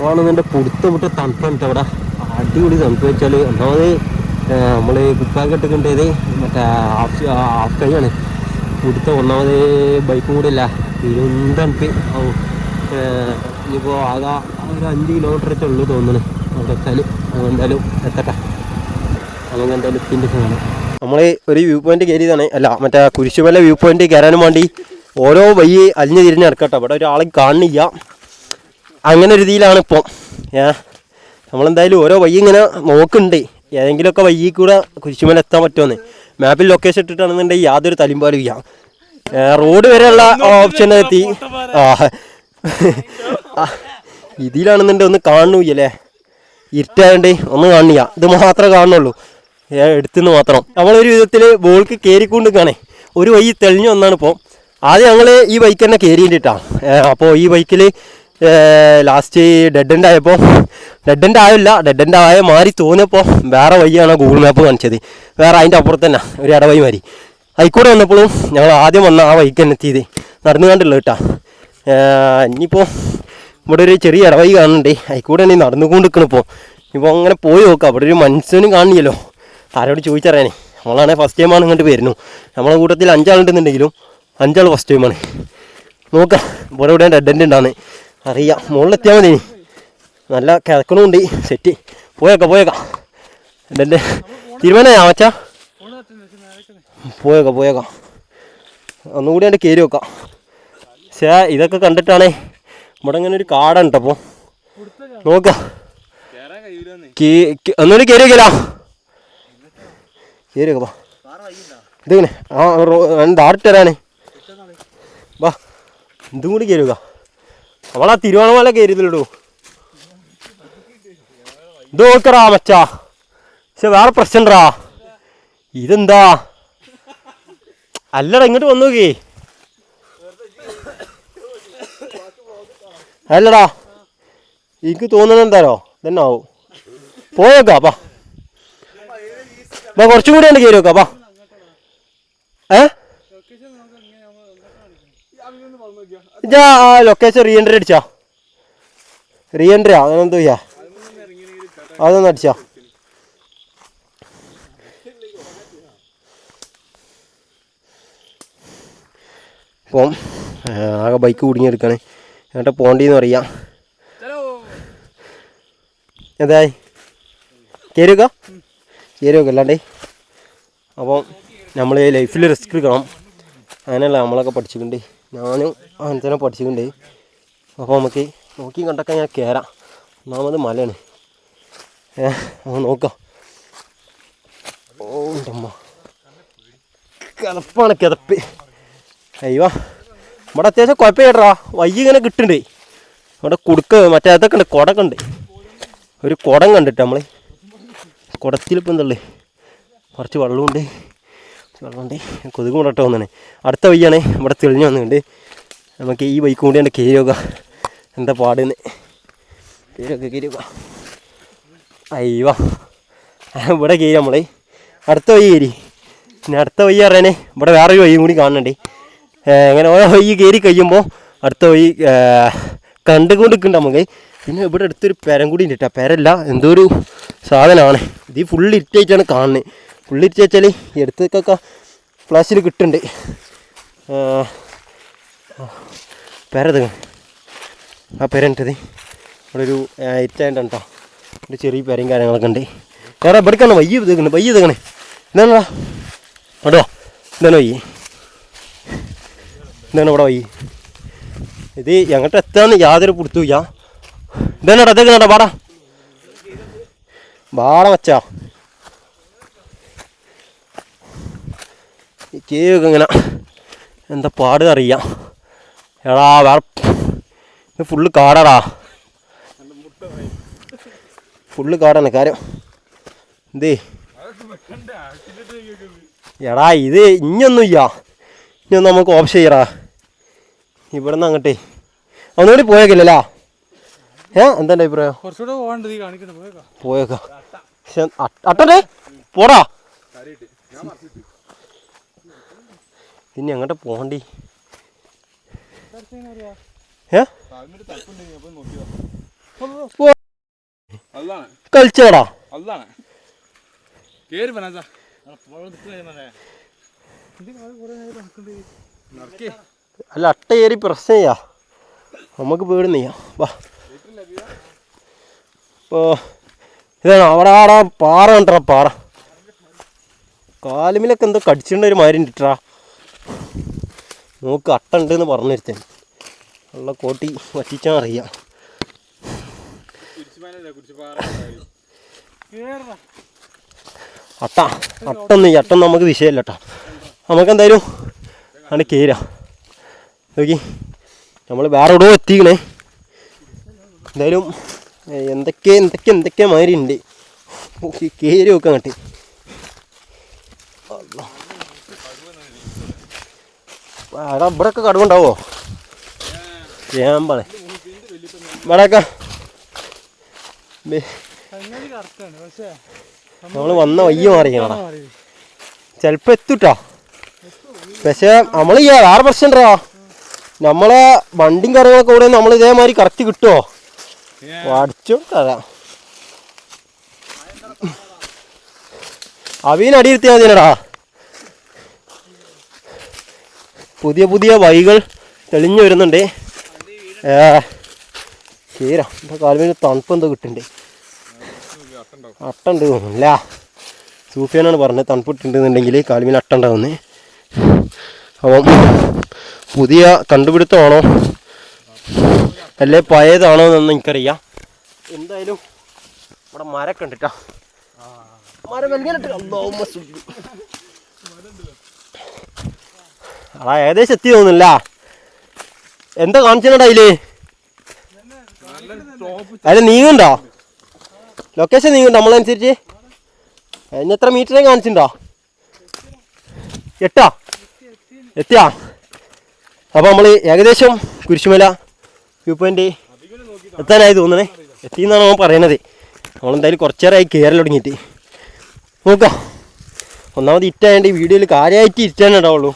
സംഭവമാണെന്നെ പുടുത്തം വിട്ട തണുപ്പാണ് അവിടെ. അടിപൊളി തണുപ്പ് വെച്ചാൽ ഒന്നാമത് നമ്മൾ കുപ്പാക്കെട്ടിട്ടുണ്ടത് മറ്റേ ഹാഫ് കൈയാണ് പുടുത്തം. ഒന്നാമത് ബൈക്കും കൂടെ ഇല്ല, തണുപ്പ്. ഇനിയിപ്പോൾ ആകെ ഒരു 5 കിലോമീറ്ററൊക്കെ ഉള്ളൂ തോന്നുന്നു അവിടെ എത്താൽ. എന്തായാലും എത്തട്ടെ, നമുക്ക് എന്തായാലും എത്തിൻ്റെ സാധനം. നമ്മൾ ഒരു വ്യൂ പോയിന്റ് കയറിയതാണ്, അല്ല മറ്റേ കുരിശുമല വ്യൂ പോയിന്റ് കയറാനും വേണ്ടി ഓരോ വഴി അലിഞ്ഞ് തിരിഞ്ഞ് ഇറക്കട്ടെ. ഇവിടെ ഒരാളെ കാണില്ല, അങ്ങനെ ഒരു രീതിയിലാണ് ഇപ്പം. നമ്മളെന്തായാലും ഓരോ വഴി ഇങ്ങനെ നോക്കുന്നുണ്ട്, ഏതെങ്കിലുമൊക്കെ വഴി കൂടെ കുരിശുമല എത്താൻ പറ്റുമെന്ന്. മാപ്പിൽ ലൊക്കേഷൻ ഇട്ടിട്ടാണെന്നുണ്ടെങ്കിൽ യാതൊരു തലിമ്പാലും ഇല്ല. റോഡ് വരെയുള്ള ഓപ്ഷൻ എത്തി. ഇതിലാണെന്നുണ്ടെങ്കിൽ ഒന്ന് കാണുന്നില്ലേ, ഇരുട്ടായതുകൊണ്ട് ഒന്നും കാണില്ല, ഇത് മാത്രമേ കാണുന്നുള്ളൂ എടുത്തുനിന്ന് മാത്രം. നമ്മളൊരു വിധത്തിൽ ബോൾക്ക് കയറിക്കൊണ്ട് കാണേ ഒരു വഴി തെളിഞ്ഞു വന്നാണ് ഇപ്പോൾ. ആദ്യം ഞങ്ങൾ ഈ ബൈക്ക് തന്നെ കയറിയിട്ടാണ്. അപ്പോൾ ഈ ബൈക്കിൽ ലാസ്റ്റ് ഡെഡ് എൻഡ് ആയപ്പോൾ, ഡെഡ് എൻഡ് ആയ മാറി തോന്നിയപ്പോൾ വേറെ വഴിയാണ് ഗൂഗിൾ മാപ്പ് കാണിച്ചത്. വേറെ അതിൻ്റെ അപ്പുറത്ത് തന്നെ ഒരു ഇടവഴി മാറി. അതിൽക്കൂടെ വന്നപ്പോഴും ഞങ്ങൾ ആദ്യം വന്ന ആ വഴിക്ക് തന്നെ എത്തിയത് നടന്നു കണ്ടുള്ള കേട്ടോ. ഇനിയിപ്പോൾ ഇവിടെ ഒരു ചെറിയ ഇടവഴി കാണുന്നുണ്ട്, അതിൽക്കൂടെ തന്നെ നടന്നുകൊണ്ട് നിൽക്കണം. ഇപ്പോൾ അങ്ങനെ പോയി നോക്കാം. അവിടെ ഒരു മനുഷ്യനും കാണില്ലല്ലോ, ആരോട് ചോദിച്ചറിയാനേ. നമ്മളാണെങ്കിൽ ഫസ്റ്റ് ടൈമാണ് ഇങ്ങോട്ട് വരുന്നു. നമ്മളെ കൂട്ടത്തിൽ 5 ആളുണ്ടെന്നുണ്ടെങ്കിലും 5 ആൾ ഫസ്റ്റ് ടൈമാണ്. നോക്കാം ഇവിടെ ഇവിടെ ഡെഡ് എൻഡ് ഉണ്ടാകുന്നത് അറിയാം. മുകളിലെത്തിയാൽ മതി, നല്ല കിടക്കണമുണ്ട് സെറ്റ്. പോയേക്കാം ഡെഡ് തീരുമാനമാ മച്ചാ, പോയേക്കാം ഒന്നുകൂടി എൻ്റെ കയറി വെക്കാം. പക്ഷേ ഇതൊക്കെ കണ്ടിട്ടാണേ ഇവിടെ ഇങ്ങനെ ഒരു കാടാണ് കേട്ടോ. അപ്പോൾ നോക്കാം, ഒന്നുകൂടി കയറി വെക്കലാ, കയറി വെക്കാം. ഇതിങ്ങനെ ഡയറക്റ്റ് തരാനേ വാ, ഇതും കൂടി കയറി വെക്കാം. നമ്മളാ തിരുവണ്ണാമല കയറിയതില്ലടൂ, ഇത് നോക്കറാ മച്ചാ. പക്ഷെ വേറെ പ്രശ്നണ്ടാ, ഇതെന്താ അല്ലടാ ഇങ്ങോട്ട് വന്നു നോക്കേ. അല്ലടാ എനിക്ക് തോന്നുന്നത് എന്താരോ തന്നെ ആവും. പോയേക്കാപ്പാ, കുറച്ചും കൂടി ഉണ്ട് കയറി വെക്കാപ്പാ. ഇജാ ലൊക്കേഷൻ റീ എൻട്രി അടിച്ചാ, റീ എൻട്രിയാ അങ്ങനെന്തോ ചെയ്യാ, അതൊന്നും അടിച്ചാ. അപ്പം ആകെ ബൈക്ക് കുടുങ്ങിയെടുക്കണേ, എന്നിട്ട് പോണ്ടീന്ന് പറയാം. എന്തായി കയറി വെക്കാം അല്ലാണ്ടേ. അപ്പം നമ്മൾ ലൈഫിൽ റിസ്ക് എടുക്കണം, അങ്ങനെയല്ല നമ്മളൊക്കെ പഠിച്ചിട്ടുണ്ട്. ഞാനും അങ്ങനെ തന്നെ പഠിച്ചിട്ടുണ്ട്. അപ്പോൾ നമുക്ക് നോക്കി കണ്ടൊക്കെ ഞാൻ കയറാം. ഒന്നാമത് മലയാണ്, നമുക്ക് നോക്കാം. ഓ അമ്മ കിതപ്പാണ്, കിതപ്പ്. അയ്യോ ഇവിടെ അത്യാവശ്യം കുഴപ്പമില്ലടാ, വയ്യ ഇങ്ങനെ കിട്ടുന്നുണ്ട്. ഇവിടെ മറ്റേ അതൊക്കെ ഉണ്ട്, കുടമൊക്കെ ഉണ്ട്. ഒരു കുടം കണ്ടിട്ട് നമ്മൾ കുടത്തിലിപ്പോൾ എന്തല്ലേ കുറച്ച് വെള്ളമുണ്ട്, കൊതുകും കൂടെ വന്നാണ്. അടുത്ത വയ്യാണ് ഇവിടെ തെളിഞ്ഞു വന്നിട്ടുണ്ട്. നമുക്ക് ഈ ബൈക്ക് കൂടി ഉണ്ട് കയറി നോക്കാം എന്താ പാടുന്ന്. കയറി നോക്കാം. അയ്യോ ഇവിടെ കയറി നമ്മൾ അടുത്ത വഴി കയറി. പിന്നെ അടുത്ത വഴി അറിയാനേ ഇവിടെ വേറൊരു വഴിയും കൂടി കാണുന്നുണ്ട്. അങ്ങനെ ഓരോ വഴി കയറി കഴിയുമ്പോൾ അടുത്ത വഴി കണ്ടുകൊണ്ടിരിക്കുന്നുണ്ട് നമുക്ക്. പിന്നെ ഇവിടെ അടുത്തൊരു പെരം കൂടി ഉണ്ട് കേട്ടോ, പെരല്ല എന്തോ ഒരു സാധനമാണ്. ഇത് ഫുള്ള് ഇരിറ്റായിട്ടാണ് കാണുന്നത്. ഫുള്ള് ഇരിറ്റ് വെച്ചാൽ എടുത്തൊക്കെ ഫ്ലാഷിൽ കിട്ടുന്നുണ്ട്. പെരത് ആ പെരണ്ടത് ഇവിടെ ഒരു ഇരിറ്റായിട്ടാണ് കേട്ടോ. ഒരു ചെറിയ പെരയും കാര്യങ്ങളൊക്കെ ഉണ്ട്. വേറെ ഇവിടേക്കാണ് വയ്യ ഇതേക്കണേ. എന്താണോ കേട്ടോ, എന്താണ് വയ്യ, എന്താണ് ഇവിടെ വയ്യ. ഇത് എങ്ങോട്ട് എത്താന്ന് യാതൊരു പിടുത്തുമില്ല. ഇതാണോ അതൊക്കെ കേട്ടോ, ബാട മച്ചാ. കേക്ക് ഇങ്ങനെ എന്താ പാട് അറിയാം. എടാ വേറെ ഇത് ഫുള്ള് കാടാടാ, ഫുള്ള് കാടാണ് കാര്യം. എന്തേ എടാ ഇത് ഇനിയൊന്നുമില്ല, ഇനിയൊന്നും നമുക്ക് ഓപ്ഷൻ ചെയ്യടാ. ഇവിടെ നിന്ന് അങ്ങോട്ടേ ഒന്നുകൂടി പോയേക്കില്ലല്ലോ. എന്താ അഭിപ്രായം? പോയേക്കാം. പക്ഷെ അട്ടേ പോടാ, ഇനി അങ്ങോട്ട് പോകണ്ടി. കളിച്ചോടാ അല്ല അട്ട കയറി പ്രശ്നം ചെയ്യാ നമുക്ക് പേടുന്നയ്യാ വാ ഇപ്പോൾ ഇതാണ് അവിടെ ആടാ പാറ കണ്ടാ പാറ കാലുമിലൊക്കെ എന്തോ കടിച്ചിട്ടുണ്ട ഒരു മാതിരി ഇട്ടാ നോക്ക് അട്ട ഉണ്ടെന്ന് പറഞ്ഞിരുത്തേ ഉള്ള കോട്ടി വറ്റിച്ചാൽ അറിയാം അട്ടൊന്നും നമുക്ക് വിഷയമല്ല കേട്ടോ നമുക്കെന്തായാലും ആണ് കയറാം നോക്കി നമ്മൾ വേറെ എവിടെയോ എത്തിക്കണേ എന്തായാലും എന്തൊക്കെ മാതിരി ഉണ്ട് ഓക്കെ കയറി വെക്കാൻ കട്ടി എടാ ഇവിടെയൊക്കെ കടുവുണ്ടാവോ ഏമ്പാണ് ഇവിടെയൊക്കെ നമ്മൾ വന്ന വയ്യ മാറിക്കണടാ ചിലപ്പോൾ എത്തൂട്ടാ പക്ഷേ നമ്മൾ വേറെ പ്രശ്നമുണ്ടാ നമ്മളെ വണ്ടിയും കാര്യങ്ങളൊക്കെ ഇവിടെ നമ്മൾ ഇതേമാതിരി കറക്റ്റ് കിട്ടുമോ അടിച്ചോ തരാം അവീനടിയിരുത്തിയാൽ മതിയടാ പുതിയ വഴികൾ തെളിഞ്ഞു വരുന്നുണ്ട് ശരിയാ എൻ്റെ കാലുമേൽ തണുപ്പ് എന്തോ കിട്ടുന്നുണ്ട് അട്ടുണ്ട് തോന്നുന്നില്ല സൂഫിയാനാണ് പറഞ്ഞത് തണുപ്പ് ഇട്ടുണ്ടെന്നുണ്ടെങ്കിൽ കാലുമേൽ അട്ട ഉണ്ടാവുന്നത് അപ്പം പുതിയ കണ്ടുപിടുത്തമാണോ അല്ലേ പഴയതാണോ എന്നൊന്നും എനിക്കറിയാം എന്തായാലും ഇവിടെ മരമൊക്കെ ഉണ്ട് കേട്ടോ മരം അതാ ഏകദേശം എത്തി തോന്നുന്നില്ല എന്താ കാണിച്ചിട്ടുണ്ടോ അതില് അതിൽ നീങ്ങുണ്ടോ ലൊക്കേഷൻ നീങ്ങുണ്ടോ നമ്മളനുസരിച്ച് അതിന് എത്ര മീറ്ററേ കാണിച്ചിട്ടുണ്ടോ 8 എത്തിയാ അപ്പോൾ നമ്മൾ ഏകദേശം കുരിശുമല വ്യൂ പോയിന്റ് എത്താനായി തോന്നണേ എത്തിയെന്നാണ് അവൻ പറയണത് നമ്മളെന്തായാലും കുറച്ചേരമായി കയറൽ തുടങ്ങിയിട്ട് നോക്കാം ഒന്നാമത് ഇറ്റായതുകൊണ്ട് ഈ വീഡിയോയിൽ കാര്യമായിട്ട് ഇരിക്കാനേ ഉണ്ടാവുള്ളൂ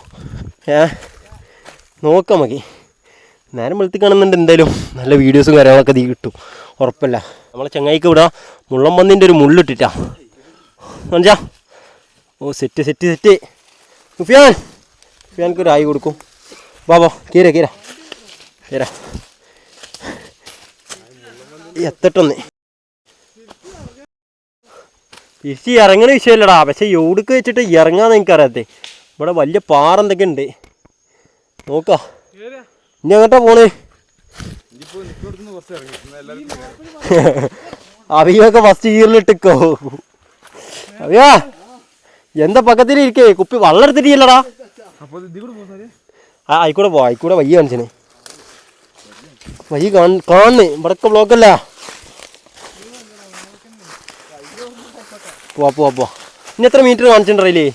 നോക്കാം നമുക്ക് നേരം വെളുത്തി കാണുന്നുണ്ട് എന്തായാലും നല്ല വീഡിയോസും കാര്യങ്ങളൊക്കെ തീ കിട്ടും ഉറപ്പല്ല നമ്മളെ ചങ്ങായിക്ക് ഇവിടെ മുള്ളംപന്നിൻ്റെ ഒരു മുള്ളിട്ടിട്ടാ മനസ്സിലാ ഓ സെറ്റ് സുഫിയാൻക്ക് ഒരു ആയി കൊടുക്കും ബാബോ കീര എത്തട്ടൊന്ന് തിരിച്ച് ഇറങ്ങണ വിഷയമല്ലടാ പക്ഷെ എവിടേക്ക് വെച്ചിട്ട് ഇറങ്ങാന്ന് എനിക്കറിയാത്തേ ഇവിടെ വലിയ പാറ എന്തൊക്കെ ഉണ്ട് നോക്കാം ഇനി എങ്ങോട്ടാ പോണേ അവിയൊക്കെ ഫസ്റ്റ് ഗിയറിലിട്ടിക്കോ അവിയാ എന്താ പക്കത്തിലിരിക്കേ കുപ്പി വെള്ളം എടുത്തിട്ടില്ലടാ ആയിക്കൂടെ വയ്യ കാണിച്ചേ വയ്യ കാണുന്നേ ഇവിടൊക്കെ ബ്ലോക്കല്ല പോവാ ഇനി എത്ര മീറ്റർ കാണിച്ചിട്ടുണ്ടല്ലേ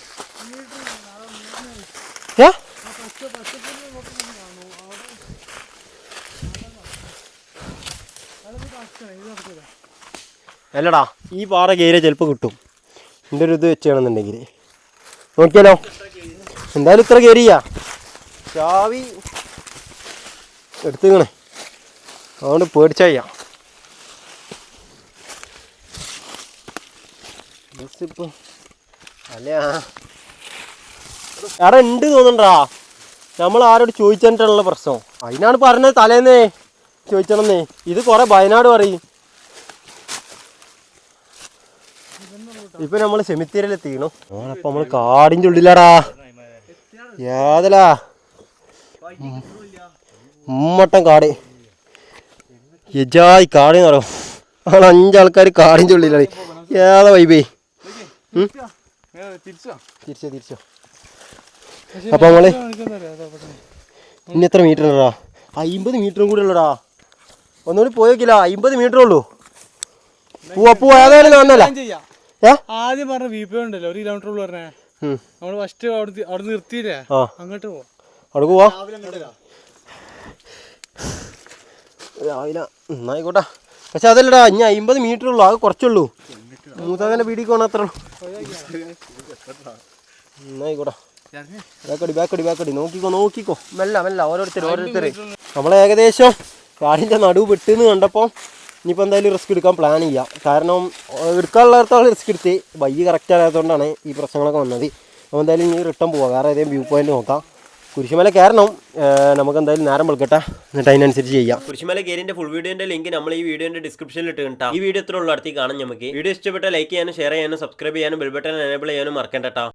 അല്ലടാ ഈ പാറ കയറിയാൽ ചിലപ്പോൾ കിട്ടും എൻ്റെ ഒരു ഇത് വെച്ചാണെന്നുണ്ടെങ്കിൽ നോക്കിയാലോ എന്തായാലും ഇത്ര കയറിയാ ചാവി എടുത്തുക്കണേ അതുകൊണ്ട് പേടിച്ചായ ഇപ്പം അല്ല എടാ ഉണ്ട് തോന്നണ്ടാ നമ്മൾ ആരോട് ചോദിച്ചിട്ടുള്ള പ്രശ്നം അതിനാണ് പറഞ്ഞത് തലേന്നേ ചോദിച്ചണമെന്നേ ഇത് കുറെ വയനാട് പറയും ഇപ്പൊ നമ്മള് സെമിത്തേരിയിലെത്തിക്കണു അപ്പൊ നമ്മള് കാടിൻ്റെ ഉള്ളിലാടാ യാതലാ ഉമ്മട്ടം കാട് യജായി കാട് എന്ന് പറയും അവിടെ 5 ആൾക്കാർ കാടിൻ്റെ ഉള്ളിലാണ് ഏതാ വൈബേ തിരിച്ചോ അപ്പൊ നമ്മള് ഇനി എത്ര മീറ്റർ ഉള്ളടാ 50 മീറ്ററും കൂടി ഉള്ളടാ ഒന്നുകൂടി പോയേക്കില്ല 50 മീറ്റർ ഉള്ളൂ പോവാ ഏതായാലും വന്നല്ല ആദ്യം പറഞ്ഞ വീപ്പ ഉണ്ടല്ലോ 1 കിലോമീറ്റർ ഉള്ളു പറഞ്ഞേ നമ്മള് ഫസ്റ്റ് അവിടെ നിർത്തിയില്ലേ അങ്ങോട്ട് പോവാ അവിടെ പോവാ രാവിലെ എന്നായിക്കോട്ടെ പക്ഷെ അതല്ലടാ ഇനി 50 മീറ്റർ ഉള്ളു ആകെ കുറച്ചുള്ളൂ മൂത്താകന്റെ വീടിക്ക് പോകണം അത്ര എന്നായിക്കോട്ടെ ബാക്കടി നോക്കിക്കോ മെല്ല ഓരോരുത്തർ നമ്മളെ ഏകദേശം കാടിൻ്റെ നടുവ് വിട്ടെന്ന് കണ്ടപ്പോൾ ഇനിയിപ്പോൾ എന്തായാലും റിസ്ക് എടുക്കാൻ പ്ലാൻ ചെയ്യാം. കാരണം എടുക്കാനുള്ളിടത്തോളം റിസ്ക് എടുത്ത് വഴി കറക്റ്റ് ആകാത്തതുകൊണ്ടാണ് ഈ പ്രശ്നങ്ങളൊക്കെ വന്നത്. അപ്പോൾ എന്തായാലും ഇനി റിട്ടേൺ പോവാം, വേറെ ഏതെങ്കിലും വ്യൂ പോയിന്റ് നോക്കാം. കുരിശുമല കയറണം, നമുക്ക് എന്തായാലും നേരം വെളുക്കട്ടെ, എന്നിട്ട് അതിനനുസരിച്ച് ചെയ്യാം. കുരിശുമല കയറിൻ്റെ ഫുൾ വീഡിയോൻ്റെ ലിങ്ക് നമ്മൾ ഈ വീഡിയോൻ്റെ ഡിസ്ക്രിപ്ഷനിൽ ഇട്ട് കിട്ടാം. ഈ വീഡിയോ ഇത്ര ഉള്ള അടുത്തേക്ക് കാണാം. നമുക്ക് വീഡിയോ ഇഷ്ടപ്പെട്ട ലൈക്ക് ചെയ്യാനും ഷെയർ ചെയ്യാനും സബ്സ്ക്രൈബ് ചെയ്യാനും ബെൽ ബട്ടൺ എനേബിൾ ചെയ്യാനും മറക്കണ്ട.